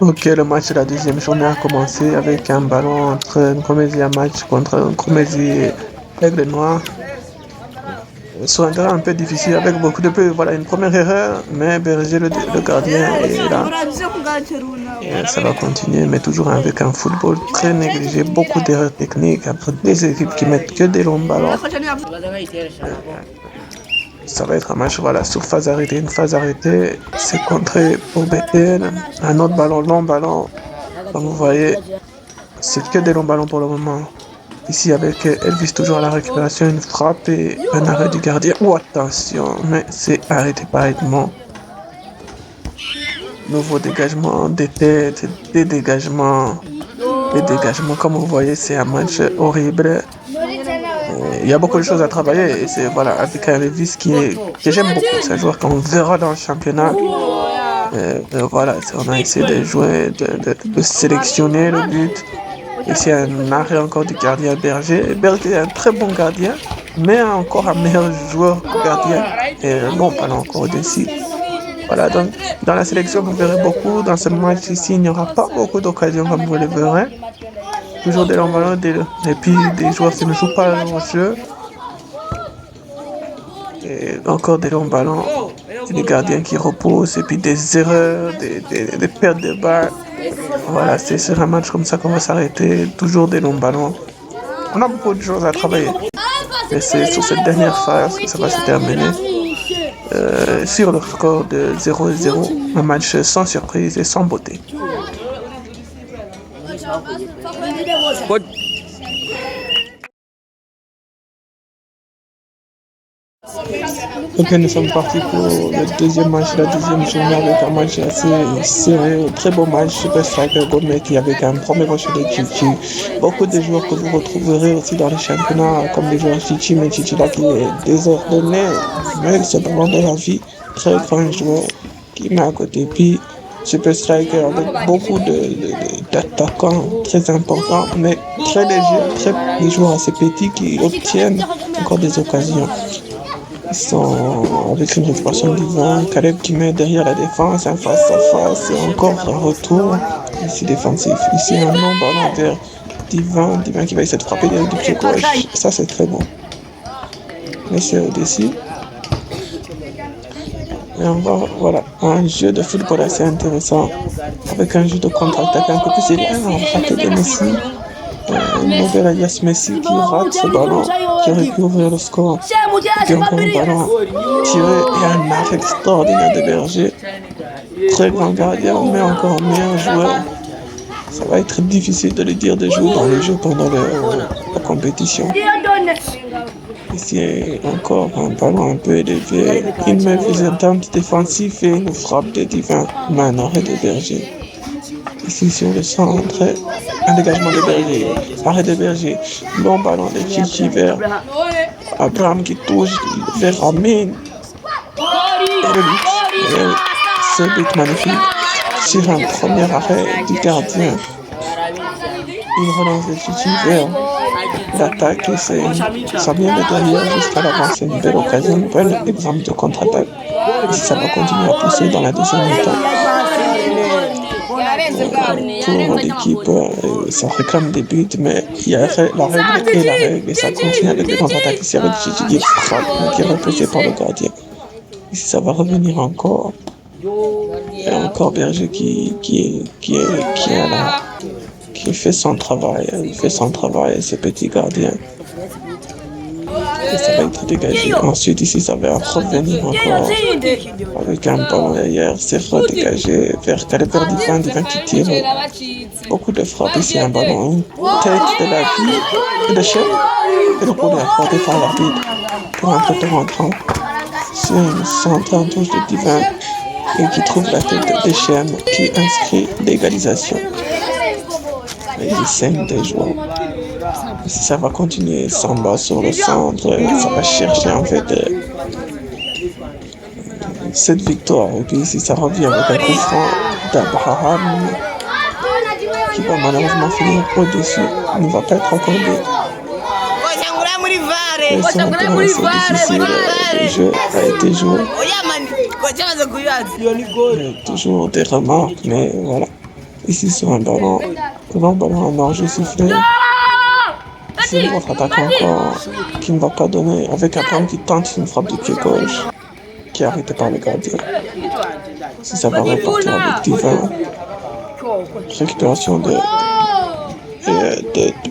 Ok, le match de la deuxième journée a commencé avec un ballon entre Nkomézi match contre Nkomézi Aigle Noir. Sur un terrain un peu difficile avec beaucoup de peu. Voilà, une première erreur, mais Berger, le gardien, est là. Et ça va continuer, mais toujours avec un football très négligé, beaucoup d'erreurs techniques, après des équipes qui mettent que des longs ballons. Ça va être un match, voilà, sur phase arrêtée, une phase arrêtée, c'est contré pour Bethel, un autre ballon, long ballon, comme vous voyez, c'est que des longs ballons pour le moment. Ici avec Elvis toujours à la récupération, une frappe et un arrêt du gardien. Oh attention, mais c'est arrêté parfaitement. Nouveau dégagement des têtes, des dégagements, comme vous voyez, c'est un match horrible. Il y a beaucoup de choses à travailler et c'est voilà, avec un Elvis que j'aime beaucoup, c'est un joueur qu'on verra dans le championnat. Voilà, on a essayé de jouer, de sélectionner le but. Et c'est un arrêt encore du gardien Berger. Berger est un très bon gardien, mais encore un meilleur joueur gardien. Et non, pas encore au-dessus. Voilà, donc dans la sélection, vous verrez beaucoup. Dans ce match ici, il n'y aura pas beaucoup d'occasions comme vous le verrez. Toujours des longs ballons, et puis des joueurs qui ne jouent pas au jeu. Et encore des longs ballons, et des gardiens qui reposent, et puis des erreurs, des pertes de balles. Voilà, c'est sur un match comme ça qu'on va s'arrêter. Toujours des longs ballons. On a beaucoup de choses à travailler. Et c'est sur cette dernière phase que ça va se terminer. Sur le score de 0-0, un match sans surprise et sans beauté. Ok, nous sommes partis pour le deuxième match, la deuxième journée avec un match assez serré, très beau match, Super Striker Gourmet qui avec un premier match de Chichi. Beaucoup de joueurs que vous retrouverez aussi dans les championnats, comme les joueurs Chichi, mais Chichi là qui est désordonné, mais c'est vraiment de la vie, très grand joueur qui met à côté. Puis Super Striker avec beaucoup d'attaquants très importants, mais très légers, des joueurs assez petits qui obtiennent encore des occasions. Ils sont avec une récupération d'Ivan, Caleb qui met derrière la défense, un face à face, et encore un retour, ici défensif. Ici un long ballon vers Divan qui va essayer de frapper du pied gauche. Ça c'est très bon. Mais c'est au-dessus. Et on va, voilà, un jeu de football assez intéressant, avec un jeu de contre-attaque un peu plus élevé, un raté de Messi. Mauvais alias Messi qui rate ce ballon, qui aurait pu ouvrir le score. Et puis encore un ballon tiré et un arrêt extraordinaire de Berger. Très grand gardien, mais encore un meilleur joueur. Ça va être difficile de lui dire de jouer dans le jeu pendant la compétition. Ici encore un ballon un peu élevé, une méfiance défensive et une frappe de Divin, mais un arrêt de Berger. Ici sur le centre, un dégagement de Berger, arrêt de Berger, long ballon de Chichi vers Abraham qui touche vers Amin. Et le but, et ce but magnifique sur un premier arrêt du gardien. Une relance de Chichi vers l'attaque et ça vient de derrière jusqu'à l'avant. C'est une belle occasion, un bel exemple de contre-attaque. Et ça va continuer à pousser dans la deuxième mi-temps. Pour l'équipe, ça réclame des buts, mais il y a la règle et ça continue avec des contre-attaques ici avec Gigi qui frappe, mais qui est repoussé par le gardien. Ici, ça va revenir encore. Et encore Berger qui est là, qui fait son travail, ce petit gardien. Et ça va être dégagé. Ensuite, ici, ça va revenir encore avec un ballon derrière. C'est redégagé vers Caleb Divin qui tire. Beaucoup de frappes ici, un ballon, une tête de la vie et de chef. Et le ballon est accordé par l'arbitre pour un poteau rentrant. C'est une centre en touche de Divin et qui trouve la tête de Chem qui inscrit l'égalisation. Et il saigne des joueurs. Si ça va continuer, Samba sur le centre, ça va chercher en fait cette victoire. Et puis ici, ça revient avec un coup franc d'Abraham qui va malheureusement finir au-dessus. Il ne va pas être accordé. Et son temps assez difficile, le jeu a été joué. Toujours des remarques, mais voilà. Ici, sur un ballon, long ballon en danger sifflé. C'est votre attaquant encore qui ne va pas donner, avec un plan qui tente une frappe du pied gauche, qui est arrêtée par le gardien. Si ça va repartir avec Divin. Récupération de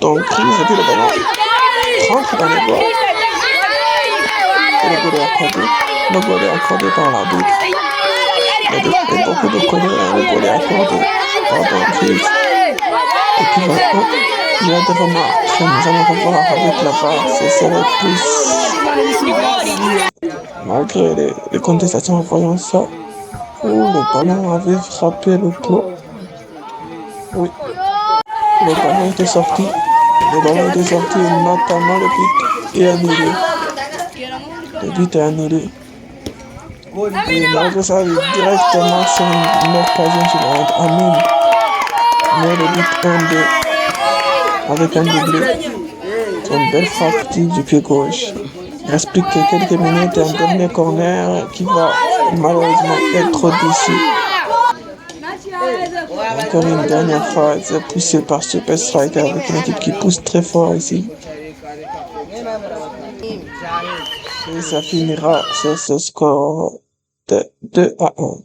dans le prise, et puis le ballon rentre dans les bords. Et le goal est accordé. Le goal est accordé par l'arbitre. Il y a beaucoup de colère, le goal est accordé par le prise. Et puis maintenant, il y a des remarques que nous allons revoir avec la VAR. C'est ça le plus. Malgré les contestations en voyant ça, où le ballon avait frappé le plot. Oui, le ballon était sorti. Le ballon était sorti, notamment le but est annulé. Le but est annulé. Et malgré ça, directement sur une occasion suivante, Amine met le but 1-2 avec un doublé. C'est une belle frappe du pied gauche. Il reste plus que quelques minutes et un dernier corner qui va malheureusement être déçu. Encore une dernière fois, c'est poussé par Super Striker avec une équipe qui pousse très fort ici. Et ça finira sur ce score de 2-1.